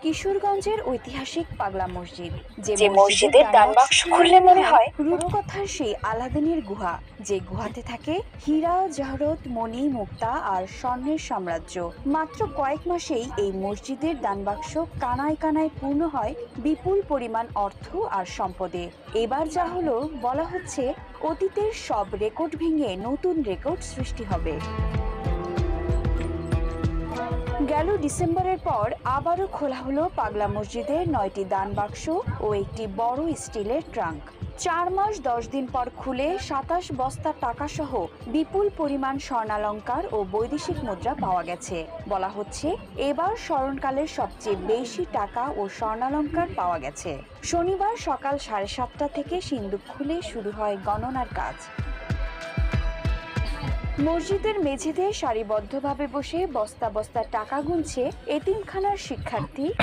কিশোরগঞ্জের ঐতিহাসিক পাগলা মসজিদ, যে মসজিদের দান বাক্স খুললে মনে হয় রূপকথার সেই আলাদিনের গুহা, যে গুহাতে থাকে হীরা, জহরত, মণি, মুক্তা আর স্বর্ণের সাম্রাজ্য। মাত্র কয়েক মাসেই এই মসজিদের দান বাক্স কানায় কানায় পূর্ণ হয় বিপুল পরিমাণ অর্থ আর সম্পদে। এবার যা হলো, বলা হচ্ছে অতীতের সব রেকর্ড ভেঙে নতুন রেকর্ড সৃষ্টি হবে। গেল ডিসেম্বরের পর আবারও খোলা হলো পাগলা মসজিদের 9টি দান বাক্স ও একটি বড় স্টিলের ট্রাঙ্ক। 4 মাস 10 দিন পর খুলে 27 বস্তা টাকা সহ বিপুল পরিমাণ স্বর্ণালংকার ও বৈদেশিক মুদ্রা পাওয়া গেছে। বলা হচ্ছে এবার স্মরণকালের সবচেয়ে বেশি টাকা ও স্বর্ণালংকার পাওয়া গেছে। শনিবার সকাল 7:30 থেকে সিন্দুক খুলে শুরু হয় গণনার কাজ। মসজিদের মেঝেতে সারিবদ্ধভাবে বসে বস্তা বস্তা টাকা গুনছে এতিমখানার শিক্ষার্থী,